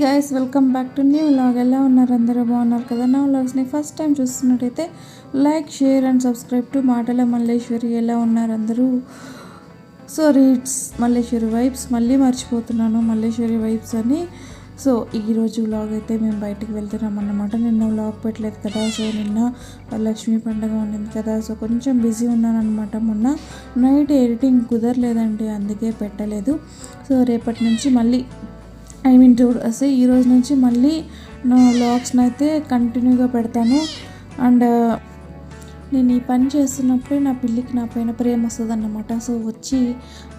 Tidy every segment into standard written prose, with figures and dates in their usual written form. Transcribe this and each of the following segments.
Guys, welcome back to new vlog. ఎలా ఉన్నారు? అందరూ బాగున్నారు కదా? నా వ్లాగ్స్ని ఫస్ట్ టైం చూస్తున్నట్టయితే like, share and subscribe to Maatala Malleswari. ఎలా ఉన్నారు అందరూ? సో రీడ్స్ మల్లేశ్వరి వైబ్స్, మళ్ళీ మర్చిపోతున్నాను మల్లేశ్వరి వైబ్స్ అని. సో ఈరోజు వ్లాగ్ అయితే మేము బయటికి వెళ్తున్నాం అన్నమాట. నిన్న వ్లాగ్ పెట్టలేదు కదా, సో నిన్న లక్ష్మీ పండుగ ఉండింది కదా, సో కొంచెం బిజీ ఉన్నాను అనమాట. మొన్న నైట్ ఎడిటింగ్ కుదరలేదండి, అందుకే పెట్టలేదు. సో రేపటి నుంచి మళ్ళీ ఈ రోజు నుంచి మళ్ళీ నా వ్లాగ్స్ని అయితే కంటిన్యూగా పెడతాను. అండ్ నేను ఈ పని చేస్తున్నప్పుడే నా పిల్లికి నా పైన ప్రేమ వస్తుంది అన్నమాట. సో వచ్చి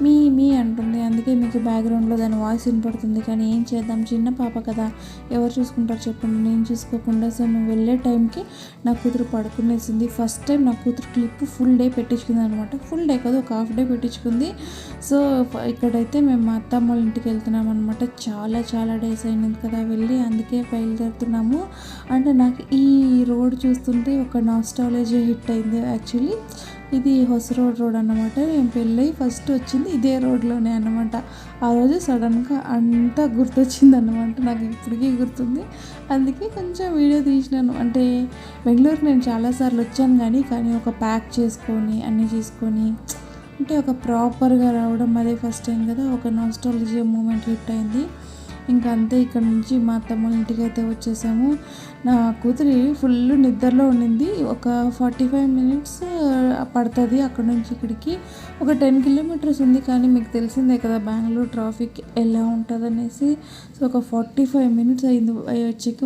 మీ అంటుంది, అందుకే మీకు బ్యాక్గ్రౌండ్లో దాని వాయిస్ వినపడుతుంది. కానీ ఏం చేద్దాం, చిన్న పాప కదా, ఎవరు చూసుకుంటారు చెప్పండి, నేను చూసుకోకుండా. సో మేము వెళ్ళే టైంకి నా కూతురు పడుకునేసింది. ఫస్ట్ టైం నా కూతురు క్లిప్ ఫుల్ డే పెట్టించుకుంది అనమాట. ఫుల్ డే కాదు, ఒక హాఫ్ డే పెట్టించుకుంది. సో ఇక్కడైతే మేము మా అత్తమ్మ వాళ్ళ ఇంటికి వెళ్తున్నాం అనమాట. చాలా డేస్ అయినది కదా వెళ్ళి, అందుకే బయలుదేరుతున్నాము. అంటే నాకు ఈ రోడ్ చూస్తుంటే ఒక నాస్టాలజీ హిట్ అయింది. యాక్చువల్లీ ఇది హొస రోడ్ అన్నమాట. నేను పెళ్ళి ఫస్ట్ వచ్చింది ఇదే రోడ్లోనే అన్నమాట. ఆ రోజు సడన్గా అంతా గుర్తొచ్చింది అన్నమాట, నాకు ఇప్పటికీ గుర్తుంది. అందుకే కొంచెం వీడియో తీసినాను. అంటే బెంగళూరుకి నేను చాలాసార్లు వచ్చాను, కానీ ఒక ప్యాక్ చేసుకొని అన్నీ చేసుకొని అంటే ఒక ప్రాపర్గా రావడం అదే ఫస్ట్ టైం కదా. ఒక నాస్టాలజీ మూమెంట్ హిట్ అయింది. ఇంకా అంతే, ఇక్కడ నుంచి మా తమ్ముళ్ళ ఇంటికి అయితే వచ్చేసాము. నా కూతురి ఫుల్ నిద్రలో ఉండింది. ఒక 45 minutes పడుతుంది అక్కడ నుంచి ఇక్కడికి. ఒక 10 kilometers ఉంది. కానీ మీకు తెలిసిందే కదా బెంగళూరు ట్రాఫిక్ ఎలా ఉంటుంది అనేసి. సో ఒక 45 minutes అయింది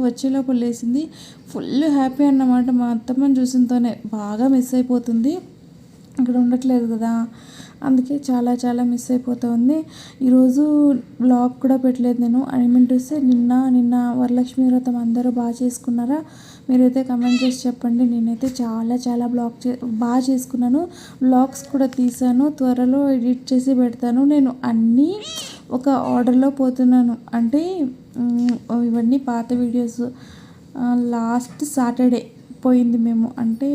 వచ్చేలోపు లేసింది. ఫుల్ హ్యాపీ అన్నమాట. మా అత్తమ్మని చూసినతోనే బాగా మిస్ అయిపోతుంది, ఇక్కడ ఉండట్లేదు కదా, అందుకే చాలా మిస్ అయిపోతూ ఉంది. ఈరోజు బ్లాగ్ కూడా పెట్టలేదు నేను. చూస్తే నిన్న వరలక్ష్మి వ్రతం అందరూ బాగా చేసుకున్నారా? మీరైతే కమెంట్ చేసి చెప్పండి. నేనైతే చాలా బాగా చేసుకున్నాను. బ్లాగ్స్ కూడా తీసాను, త్వరలో ఎడిట్ చేసి పెడతాను. నేను అన్నీ ఒక ఆర్డర్లో పోతున్నాను. అంటే ఇవన్నీ పాత వీడియోస్. లాస్ట్ సాటర్డే పోయింది మేము, అంటే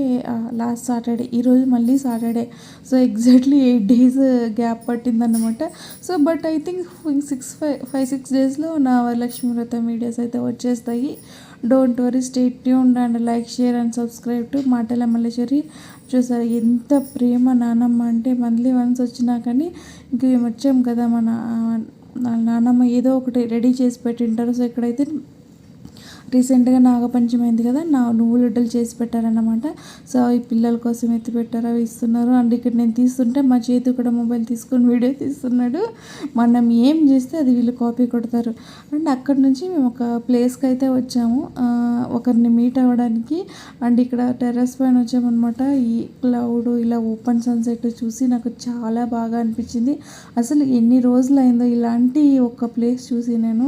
లాస్ట్ సాటర్డే, ఈరోజు మళ్ళీ Saturday. So exactly 8 days gap పట్టిందన్నమాట. సో బట్ ఐ థింక్ 5-6 daysలో నా వరలక్ష్మి వ్రతం వీడియోస్ అయితే వచ్చేస్తాయి. Don't worry, stay tuned and like, share and subscribe to Maatala Malleswari. చూసారు ఎంత ప్రేమ నానమ్మ అంటే, మంత్లీ వన్స్ వచ్చినా కానీ ఇంక మేము వచ్చాం కదా, మన నానమ్మ ఏదో ఒకటి రెడీ చేసి పెట్టింటారు. సో ఇక్కడైతే రీసెంట్గా నాగపంచమి అయింది కదా, నువ్వుల లడ్డలు చేసి పెట్టారన్నమాట. సో ఈ పిల్లల కోసం ఎత్తి పెట్టారు, అవి ఇస్తున్నారు. అండ్ ఇక్కడ నేను తీస్తుంటే మా చేతి కూడా మొబైల్ తీసుకొని వీడియో తీస్తున్నాడు. మనం ఏం చేస్తే అది వీళ్ళు కాపీ కొడతారు. అండ్ అక్కడ నుంచి మేము ఒక ప్లేస్కి అయితే వచ్చాము, ఒకరిని మీట్ అవ్వడానికి. అండ్ ఇక్కడ టెర్రస్ పైన వచ్చామన్నమాట. ఈ క్లౌడ్ ఇలా ఓపెన్ సన్సెట్ చూసి నాకు చాలా బాగా అనిపించింది. అసలు ఎన్ని రోజులు అయిందో ఇలాంటి ఒక ప్లేస్ చూసి నేను.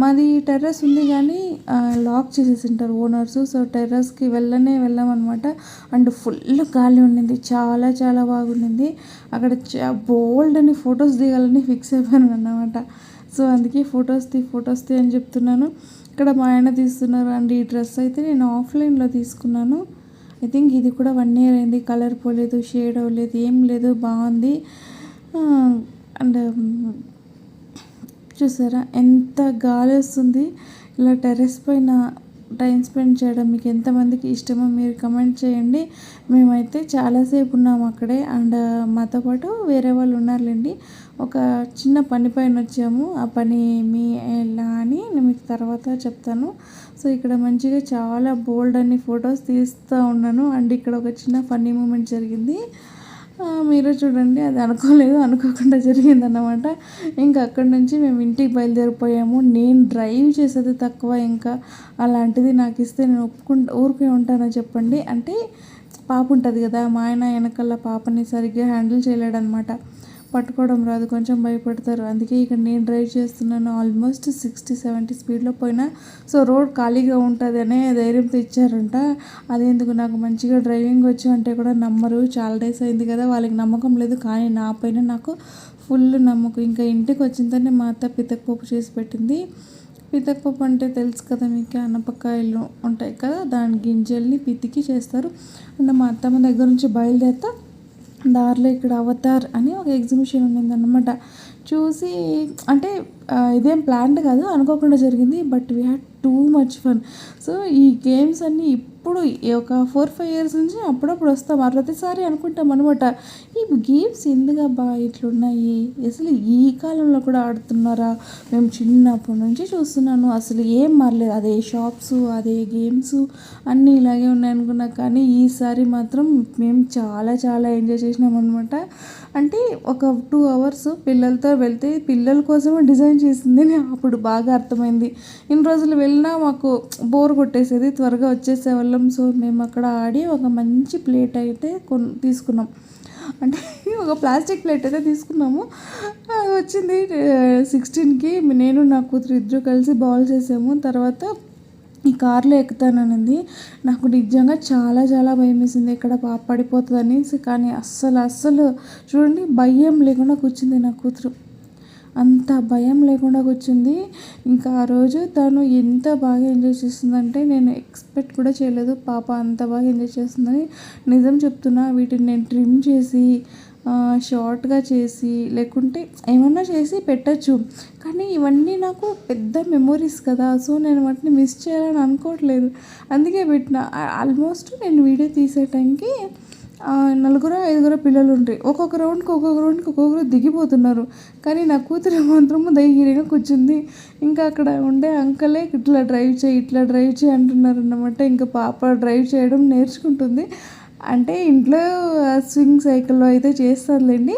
మాది టెర్రస్ ఉంది కానీ లాక్ చేసేసి ఉంటారు ఓనర్స్. సో టెర్రస్కి వెళ్ళామన్నమాట. అండ్ ఫుల్ గాలి ఉండింది, చాలా బాగుండింది. అక్కడ బోల్డ్ అని ఫొటోస్ దిగాలని ఫిక్స్ అయిపోయాను అన్నమాట. సో అందుకే ఫొటోస్ తీ అని చెప్తున్నాను. ఇక్కడ మా ఆయన తీస్తున్నారు. అండ్ ఈ డ్రెస్ అయితే నేను ఆఫ్లైన్లో తీసుకున్నాను. ఐ థింక్ ఇది కూడా 1 year అయింది. కలర్ పోలేదు, షేడ్ అవ్వలేదు, ఏం లేదు, బాగుంది. అండ్ చూసారా ఎంత గాలి వస్తుంది. ఇలా టెర్రస్ పైన టైం స్పెండ్ చేయడం మీకు ఎంతమందికి ఇష్టమో మీరు కమెంట్ చేయండి. మేమైతే చాలాసేపు ఉన్నాము అక్కడే. అండ్ మాతో పాటు వేరే వాళ్ళు ఉన్నారులేండి. ఒక చిన్న పని పైన వచ్చాము. ఆ పని ఎలా అని నేను మీకు తర్వాత చెప్తాను. సో ఇక్కడ మంచిగా చాలా బోల్డ్ అని ఫొటోస్ తీస్తూ ఉన్నాను. అండ్ ఇక్కడ ఒక చిన్న ఫన్నీ మూమెంట్ జరిగింది, మీరు చూడండి. అది అనుకోకుండా జరిగిందన్నమాట. ఇంకా అక్కడి నుంచి మేము ఇంటికి బయలుదేరిపోయాము. నేను డ్రైవ్ చేసేది తక్కువ, ఇంకా అలాంటిది నాకు ఇస్తే నేను ఊరికే ఉంటానో చెప్పండి. అంటే పాప ఉంటుంది కదా, మా ఆయన వెనకాల పాపని సరిగ్గా హ్యాండిల్ చేయలేడనమాట. పట్టుకోవడం రాదు, కొంచెం భయపడతారు. అందుకే ఇక్కడ నేను డ్రైవ్ చేస్తున్నాను. ఆల్మోస్ట్ 60-70 స్పీడ్లో పోయినా. సో రోడ్ ఖాళీగా ఉంటుంది అనే ధైర్యంతో ఇచ్చారంట. అదేందుకు, నాకు మంచిగా డ్రైవింగ్ వచ్చు అంటే కూడా నమ్మరు. చాలా డేస్ అయింది కదా, వాళ్ళకి నమ్మకం లేదు. కానీ నా పైన నాకు ఫుల్ నమ్మకం. ఇంకా ఇంటికి వచ్చిన మా అత్త పితకపప్పు చేసి పెట్టింది. పితకపప్పు అంటే తెలుసు కదా మీకు, అనపకాయలు ఉంటాయి కదా, దాని గింజల్ని పితికి చేస్తారు. అంటే మా అత్తమ్మ దగ్గర నుంచి బయలుదేరుతా దారిలో ఇక్కడ అవతార్ అని ఒక ఎగ్జిబిషన్ ఉండిందన్నమాట. చూసి అంటే ఇదేం ప్లాన్డ్ కాదు, అనుకోకుండా జరిగింది. But we had too much fun. So ఈ గేమ్స్ అన్నీ ఇప్పుడు ఒక 4-5 ఇయర్స్ నుంచి అప్పుడప్పుడు వస్తాం, ప్రతిసారి అనుకుంటాం అనమాట, ఈ గేమ్స్ ఎందుకబ్బా ఇట్లున్నాయి, అసలు ఈ కాలంలో కూడా ఆడుతున్నారా, మేము చిన్నప్పటి నుంచి చూస్తున్నాను, అసలు ఏం మారలేదు, అదే షాప్స్ అదే గేమ్స్ అన్నీ ఇలాగే ఉన్నాయి అనుకున్నా. కానీ ఈసారి మాత్రం మేము చాలా చాలా ఎంజాయ్ చేసినాం అనమాట. అంటే ఒక 2 అవర్స్ పిల్లలతో వెళ్తే పిల్లల కోసమే డిజైన్ చేసింది అప్పుడు బాగా అర్థమైంది. ఇన్ని రోజులు వెళ్ళినా మాకు బోర్ కొట్టేసేది, త్వరగా వచ్చేసేవాళ్ళం. సో మేము అక్కడ ఆడి ఒక మంచి ప్లేట్ అయితే తీసుకున్నాం. అంటే ఒక ప్లాస్టిక్ ప్లేట్ అయితే తీసుకున్నాము. అది వచ్చింది 16కి. నేను నా కూతురు ఇద్దరు కలిసి బాల్ చేసాము. తర్వాత ఈ కార్లో ఎక్కుతాననింది. నాకు నిజంగా చాలా చాలా భయం వేసింది, ఇక్కడ పాప పడిపోతుంది అనేసి. కానీ అస్సలు చూడండి, భయం లేకుండా కూర్చుంది నా కూతురు, అంత భయం లేకుండా కూర్చుంది. ఇంకా ఆ రోజు తను ఎంత బాగా ఎంజాయ్ చేస్తుందంటే నేను ఎక్స్పెక్ట్ కూడా చేయలేదు పాప అంత బాగా ఎంజాయ్ చేస్తుందని. నిజం చెప్తున్నా, వీటిని నేను ట్రిమ్ చేసి షార్ట్గా చేసి లేకుంటే ఏమన్నా చేసి పెట్టచ్చు, కానీ ఇవన్నీ నాకు పెద్ద మెమొరీస్ కదా. సో నేను వాటిని మిస్ చేయాలని అనుకోవట్లేదు, అందుకే పెట్టిన. ఆల్మోస్ట్ నేను వీడియో తీసే టైంకి 4-5 పిల్లలు ఉంటాయి. ఒక్కొక్క రౌండ్కి ఒక్కొక్కరు దిగిపోతున్నారు. కానీ నా కూతురు మాత్రము ధైర్యంగా కూర్చుంది. ఇంకా అక్కడ ఉండే అంకలే ఇట్లా డ్రైవ్ చేయి అంటున్నారు అన్నమాట. ఇంకా పాప డ్రైవ్ చేయడం నేర్చుకుంటుంది. అంటే ఇంట్లో స్వింగ్ సైకిల్లో అయితే చేస్తారులేండి.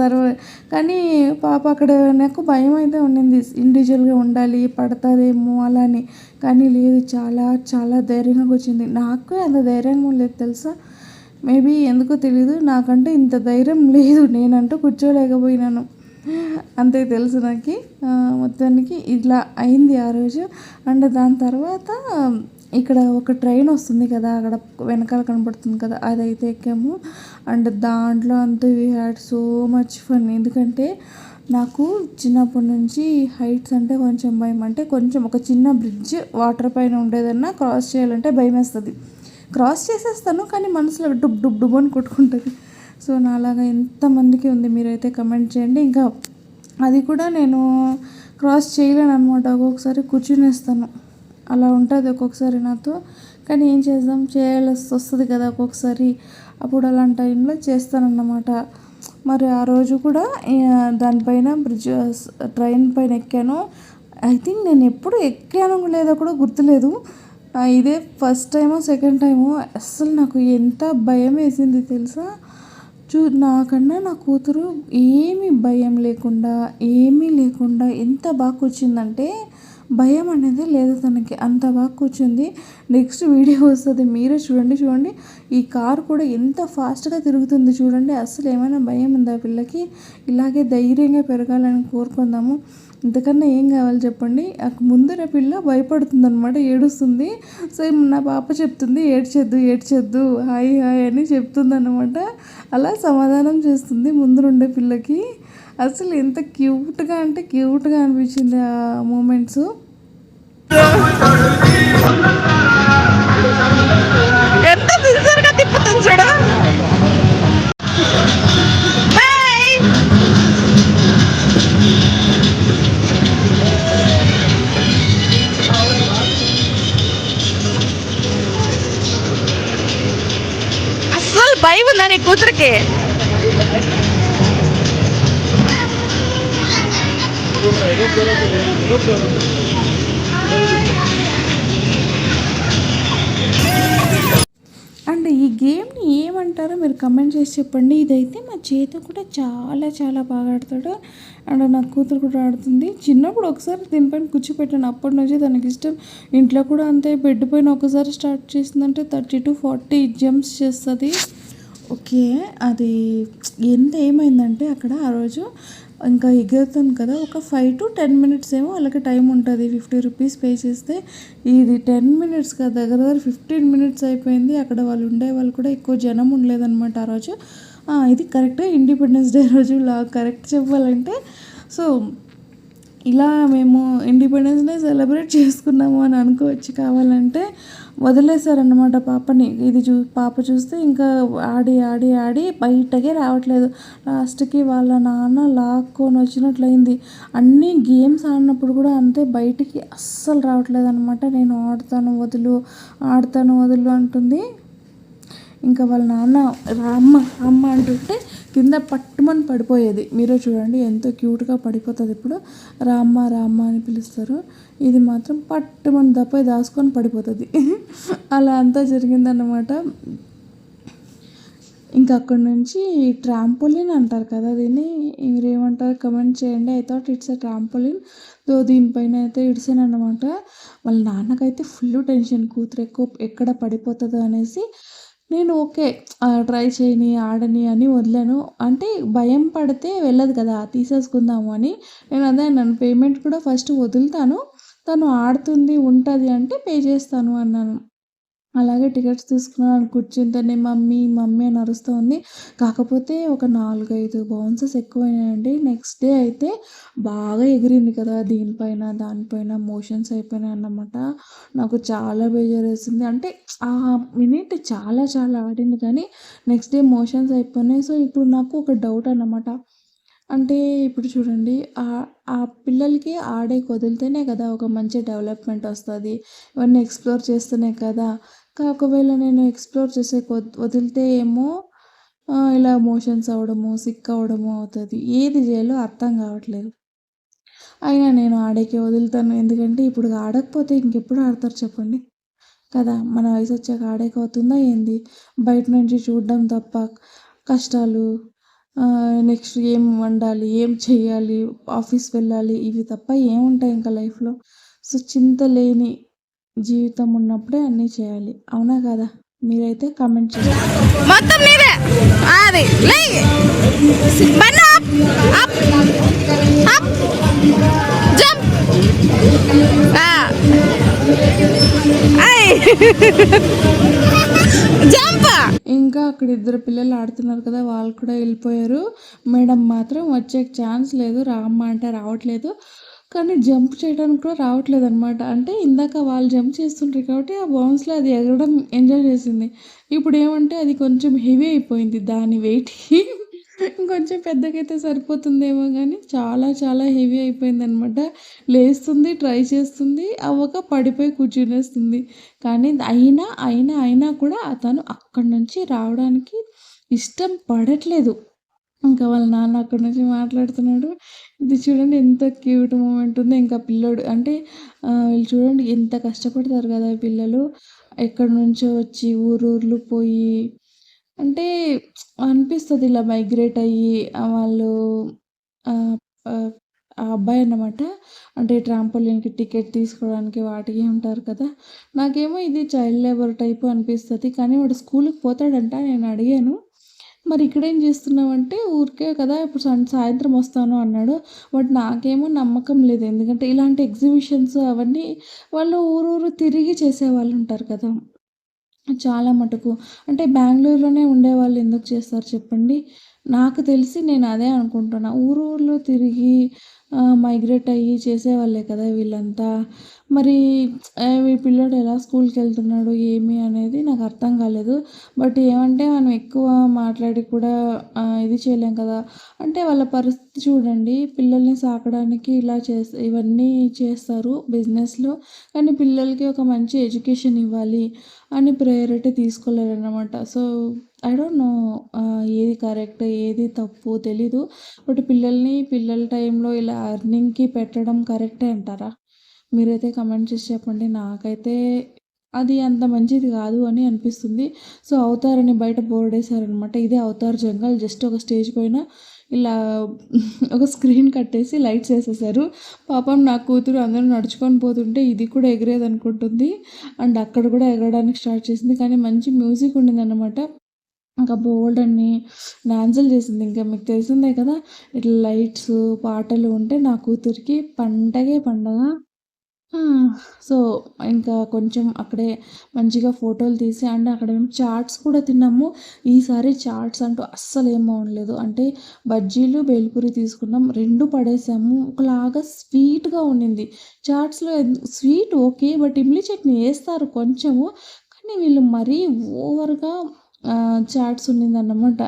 తర్వాత కానీ పాప అక్కడ నాకు భయం అయితే ఉండింది, ఇండివిజువల్గా ఉండాలి పడతారేమో అలా అని. కానీ లేదు, చాలా చాలా ధైర్యంగా వచ్చింది. నాకు అంత ధైర్యంగా లేదు తెలుసా, మేబీ ఎందుకో తెలీదు, నాకంటే ఇంత ధైర్యం లేదు, నేనంటూ కూర్చోలేకపోయినాను అంతే తెలుసు నాకు. మొత్తానికి ఇట్లా అయింది ఆ రోజు. అండ్ దాని తర్వాత ఇక్కడ ఒక ట్రైన్ వస్తుంది కదా, అక్కడ వెనకాల కనపడుతుంది కదా, అదైతే ఎక్కాము. అండ్ దాంట్లో అంతా we had so much fun. ఎందుకంటే నాకు చిన్నప్పటి నుంచి హైట్స్ అంటే కొంచెం భయం. అంటే కొంచెం ఒక చిన్న బ్రిడ్జ్ వాటర్ పైన ఉండేదన్నా క్రాస్ చేయాలంటే భయం వేస్తుంది. క్రాస్ చేసేస్తాను, కానీ మనసులో డుబ్ అని కొట్టుకుంటుంది. సో నాలాగా ఎంతమందికి ఉంది మీరైతే కమెంట్ చేయండి. ఇంకా అది కూడా నేను క్రాస్ చేయలేను అనమాట, ఒక్కొక్కసారి కూర్చునేస్తాను, అలా ఉంటుంది ఒక్కొక్కసారి నాతో. కానీ ఏం చేద్దాం, చేయాల్సి వస్తుంది కదా ఒక్కొక్కసారి, అప్పుడు అలాంటి టైంలో చేస్తానన్నమాట. మరి ఆ రోజు కూడా దానిపైన బ్రిడ్జ్ ట్రైన్ పైన ఎక్కాను. ఐ థింక్ నేను ఎప్పుడు ఎక్కాను లేదో కూడా గుర్తులేదు, ఇదే ఫస్ట్ టైమో సెకండ్ టైమో. అస్సలు నాకు ఎంత భయం వేసింది తెలుసా. నాకన్నా నా కూతురు ఏమీ భయం లేకుండా ఎంత బాగా కూర్చుందంటే, భయం అనేది లేదు తనకి, అంత బాగా కూర్చుంది. నెక్స్ట్ వీడియో వస్తుంది, మీరే చూడండి. ఈ కార్ కూడా ఎంత ఫాస్ట్గా తిరుగుతుంది చూడండి. అసలు ఏమైనా భయం ఉందా పిల్లకి? ఇలాగే ధైర్యంగా పెరగాలని కోరుకుందాము. ఇంతకన్నా ఏం కావాలి చెప్పండి. ముందర పిల్ల భయపడుతుంది అనమాట, ఏడుస్తుంది. సో నా పాప చెప్తుంది, ఏడ్చొద్దు హాయ్ అని చెప్తుంది అనమాట. అలా సమాధానం చేస్తుంది ముందరుండే పిల్లకి. అసలు ఎంత క్యూట్గా అనిపించింది ఆ మూమెంట్స్. ఎంత సిన్సియర్గా తిప్పుతుంది చూడ. అసలు భయం ఉందా నీ కూతురికి? అండ్ ఈ గేమ్ని ఏమంటారో మీరు కమెంట్ చేసి చెప్పండి. ఇదైతే మా చేత కూడా చాలా చాలా బాగా ఆడతాడు. అండ్ నా కూతురు కూడా ఆడుతుంది. చిన్నప్పుడు ఒకసారి దీనిపైన కూర్చోపెట్టాను, అప్పటి నుంచి తనకి ఇష్టం. ఇంట్లో కూడా అంతే, బెడ్ పైన ఒకసారి స్టార్ట్ చేసిందంటే 30-40 జంప్స్ చేస్తుంది. ఓకే, అది ఎంత ఏమైందంటే అక్కడ ఆ రోజు ఇంకా ఎగురుతుంది కదా, ఒక 5-10 మినిట్స్ ఏమో వాళ్ళకి టైం ఉంటుంది. 50 రూపీస్ పే చేస్తే. ఇది 10 మినిట్స్ కదా, దగ్గర 15 మినిట్స్ అయిపోయింది. అక్కడ వాళ్ళు ఉండే వాళ్ళు కూడా ఎక్కువ జనం ఉండలేదన్నమాట ఆ రోజు. ఇది కరెక్ట్గా ఇండిపెండెన్స్ డే రోజు కరెక్ట్ చెప్పాలంటే. సో ఇలా మేము ఇండిపెండెన్స్ డే సెలబ్రేట్ చేసుకున్నాము అని అనుకోవచ్చు. కావాలంటే వదిలేశారనమాట పాపని. ఇది పాప చూస్తే ఇంకా ఆడి ఆడి ఆడి బయటకే రావట్లేదు. లాస్ట్కి వాళ్ళ నాన్న లాక్కొని వచ్చినట్లయింది. అన్నీ గేమ్స్ ఆడినప్పుడు కూడా అంతే, బయటికి అస్సలు రావట్లేదు అనమాట. నేను ఆడతాను వదులు, ఆడతాను వదులు అంటుంది. ఇంకా వాళ్ళ నాన్న రామ్మ రామ్మ అంటుంటే కింద పట్టుమని పడిపోయేది. మీరే చూడండి ఎంత క్యూట్గా పడిపోతుంది. ఇప్పుడు రామ్మ రామ్మ అని పిలుస్తారు, ఇది మాత్రం పట్టుమని దప్పై దాచుకొని పడిపోతుంది. అలా అంతా జరిగిందన్నమాట. ఇంకా అక్కడి నుంచి ట్రాంపోలిన్ అంటారు కదా దీన్ని, మీరేమంటారు కమెంట్ చేయండి. I thought it's a trampoline. దీనిపైన అయితే ఇడిసాను అనమాట. వాళ్ళ నాన్నకైతే ఫుల్ టెన్షన్, కూతురు ఎక్కడ పడిపోతుందో అనేసి. నేను ఓకే ట్రై చేయని ఆడని అని వదిలాను. అంటే భయం పడితే వెళ్ళదు కదా, తీసేసుకుందాము అని. నేను అదే నన్ను పేమెంట్ కూడా ఫస్ట్ వదులుతాను, తను ఆడుతుంది ఉంటుంది అంటే పే చేస్తాను అన్నాను. అలాగే టికెట్స్ తీసుకున్నాను. కూర్చుంటేనే మమ్మీ మమ్మీ అని అరుస్తూ ఉంది. కాకపోతే ఒక 4-5 బౌన్సెస్ ఎక్కువైనాయండి. నెక్స్ట్ డే అయితే బాగా ఎగిరింది కదా, దీనిపైన దానిపైన మోషన్స్ అయిపోయినాయి అన్నమాట. నాకు చాలా బేజారేసింది. అంటే ఆ మినిట్ చాలా చాలా ఆడింది కానీ నెక్స్ట్ డే మోషన్స్ అయిపోయినాయి. సో ఇప్పుడు నాకు ఒక డౌట్ అన్నమాట. అంటే ఇప్పుడు చూడండి, ఆ పిల్లలకి ఆడేకి వదిలితేనే కదా ఒక మంచి డెవలప్మెంట్ వస్తుంది, ఇవన్నీ ఎక్స్ప్లోర్ చేస్తేనే కదా. ఒకవేళ నేను ఎక్స్ప్లోర్ చేసే వదిలితే ఏమో ఇలా మోషన్స్ అవ్వడము, సిక్ అవ్వడము అవుతుంది. ఏది చేయాలో అర్థం కావట్లేదు. అయినా నేను ఆడేకే వదులుతాను. ఎందుకంటే ఇప్పుడు ఆడకపోతే ఇంకెప్పుడు ఆడతారు చెప్పండి కదా. మన వయసు వచ్చాక ఆడేకి అవుతుందా ఏంది? బయట నుంచి చూడడం తప్ప కష్టాలు, నెక్స్ట్ ఏం వండాలి, ఏం చెయ్యాలి, ఆఫీస్ వెళ్ళాలి, ఇవి తప్ప ఏముంటాయి ఇంకా లైఫ్లో. సో చింత లేని జీవితం ఉన్నప్పుడే అన్నీ చేయాలి, అవునా కదా? మీరైతే కామెంట్ చేయండి. మొత్తం నీదే అది ఇంకా అక్కడ ఇద్దరు పిల్లలు ఆడుతున్నారు కదా, వాళ్ళు కూడా వెళ్ళిపోయారు. మేడం మాత్రం వచ్చే ఛాన్స్ లేదు, రామ్మ అంటే రావట్లేదు. కానీ జంప్ చేయడానికి కూడా రావట్లేదు అనమాట. అంటే ఇందాక వాళ్ళు జంప్ చేస్తుంటారు కాబట్టి ఆ బౌన్స్లో అది ఎగరడం ఎంజాయ్ చేసింది. ఇప్పుడు ఏమంటే అది కొంచెం హెవీ అయిపోయింది, దాని వెయిట్కి ఇంకొంచెం పెద్దగైతే సరిపోతుందేమో కానీ చాలా చాలా హెవీ అయిపోయిందనమాట. లేస్తుంది, ట్రై చేస్తుంది, అవ్వక పడిపోయి కూర్చునేస్తుంది. కానీ అయినా అయినా అయినా కూడా అతను అక్కడి నుంచి రావడానికి ఇష్టం పడట్లేదు. ఇంకా వాళ్ళ నాన్న అక్కడి నుంచి మాట్లాడుతున్నాడు. ఇది చూడండి ఎంత క్యూట్ మూమెంట్ ఉందో. ఇంకా పిల్లోడు అంటే వీళ్ళు చూడండి ఎంత కష్టపడతారు కదా పిల్లలు. ఎక్కడి నుంచో వచ్చి ఊరూర్లు పోయి, అంటే అనిపిస్తుంది ఇలా మైగ్రేట్ అయ్యి వాళ్ళు ఆ అబ్బాయి అన్నమాట. అంటే ట్రాంపోలిన్‌కి టికెట్ తీసుకోవడానికి వాటికి ఉంటారు కదా. నాకేమో ఇది చైల్డ్ లేబర్ టైపు అనిపిస్తది. కానీ వాడు స్కూలుకి పోతాడంట. నేను అడిగాను, మరి ఇక్కడేం చేస్తున్నావంటే, ఊరికే కదా ఇప్పుడు సాయంత్రం వస్తాను అన్నాడు. బట్ నాకేమో నమ్మకం లేదు. ఎందుకంటే ఇలాంటి ఎగ్జిబిషన్స్ అవన్నీ వాళ్ళు ఊరూరు తిరిగి చేసేవాళ్ళు ఉంటారు కదా చాలా మటుకు. అంటే బెంగుళూరులోనే ఉండేవాళ్ళు ఎందుకు చేస్తారు చెప్పండి? నాకు తెలిసి నేను అదే అనుకుంటున్నా. ఊరూర్లో తిరిగి మైగ్రేట్ అయ్యి చేసేవాళ్ళే కదా వీళ్ళంతా. మరి ఈ పిల్లోడు ఎలా స్కూల్‌కెళ్తున్నాడు ఏమి అనేది నాకు అర్థం కాలేదు. బట్ ఏమంటే మనం ఎక్కువ మాట్లాడి కూడా ఇది చేయలేం కదా. అంటే వాళ్ళ పరిస్థితి చూడండి, పిల్లల్ని సాకడానికి ఇలా ఇవన్నీ చేస్తారు బిజినెస్‌లో. కానీ పిల్లలకి ఒక మంచి ఎడ్యుకేషన్ ఇవ్వాలి అని ప్రయారిటీ తీసుకోలేరన్నమాట. సో ఐ డోంట్ నో ఏది కరెక్ట్, ఏది తప్పు తెలీదు. బట్ పిల్లల టైంలో ఇలా ఎర్నింగ్‌కి పెట్టడం కరెక్టే అంటారా? మీరైతే కమెంట్ చేసి చెప్పండి. నాకైతే అది అంత మంచిది కాదు అని అనిపిస్తుంది. సో అవతార్ అని బయట బోర్డేశారనమాట. ఇదే అవతార్ జంగల్. జస్ట్ ఒక స్టేజ్ పైన ఇలా ఒక స్క్రీన్ కట్టేసి లైట్స్ వేసేసారు. పాపం నా కూతురు అందరూ నడుచుకొని పోతుంటే ఇది కూడా ఎగిరేదనుకుంటుంది. అండ్ అక్కడ కూడా ఎగరడానికి స్టార్ట్ చేసింది. కానీ మంచి మ్యూజిక్ ఉండిందనమాట. ఇంకా బోల్డ్ అన్ని డాన్సులు చేసింది. ఇంకా మీకు తెలిసిందే కదా, ఇట్లా లైట్స్ పాటలు ఉంటే నా కూతురికి పండగే పండగ. హ్మ్. సో, ఇంకా కొంచెం అక్కడే మంచిగా ఫోటోలు తీసి అండ్ అక్కడ మేము చాట్స్ కూడా తిన్నాము. ఈసారి చాట్స్ అంటూ అస్సలేం బాగుండలేదు. అంటే బజ్జీలు, బేల్పూరి తీసుకున్నాం. 2 పడేసాము. ఒకలాగా స్వీట్‌గా ఉండింది. చాట్స్‌లో sweet okay. But imli chutney ఏస్తారు కొంచెము. కానీ వీళ్ళు మరీ ఓవర్‌గా చాట్స్ ఉండిందన్నమాట.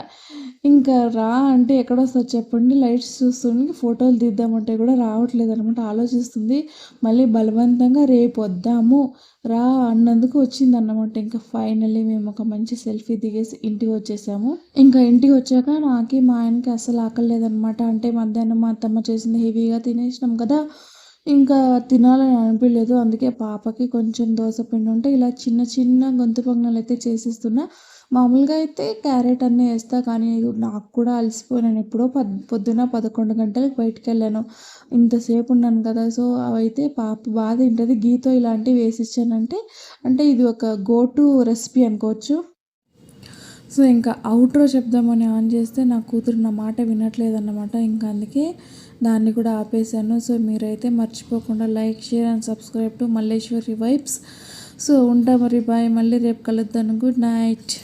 ఇంకా రా అంటే ఎక్కడొస్తది చెప్పండి. లైట్స్ చూస్తుంది. ఫోటోలు తీద్దామంటే కూడా రావట్లేదనమాట. ఆలోచిస్తుంది. మళ్ళీ బలవంతంగా రేపొద్దాము రా అన్నందుకు వచ్చిందన్నమాట. ఇంకా ఫైనల్లీ మేము ఒక మంచి సెల్ఫీ దిగేసి ఇంటికి వచ్చేసాము. ఇంకా ఇంటికి వచ్చాక నాకి, మా ఆయనకి అస్సలు ఆకలి లేదనమాట. అంటే మధ్యాహ్నం మా అత్తమ్మ చేసింది హెవీగా తినేసినాం కదా! ఇంకా తినాలని అనిపియలేదు. అందుకే పాపకి కొంచెం దోస పిండి ఉంటే ఇలా చిన్న చిన్న గొంతు పొంగనాలైతే చేసిస్తున్నా. మామూలుగా అయితే క్యారెట్ అన్నీ ఏస్తా. కానీ నాకు కూడా అలసిపోయాను. ఎప్పుడో పొద్దున 11 గంటలకు బయటికెళ్ళాను. ఇంతసేపు ఉన్నాను కదా! సో, అవైతే పాప తింటది. ఘీతో ఇలాంటివి వేసిచ్చానంటే అంటే ఇది ఒక గో టు రెసిపీ అనుకోవచ్చు. సో, ఇంకా ఔట్రో చెప్దామని ఆన్ చేస్తే నా కూతురు నా మాట వినట్లేదన్నమాట. ఇంకా అందుకే దాన్ని కూడా ఆపేసాను. సో, మీరైతే మర్చిపోకుండా like, share and subscribe to Malleswari vibes. So, ఉంటా మరి బాయ్. మళ్ళీ రేపు కలుద్దాను. Good night.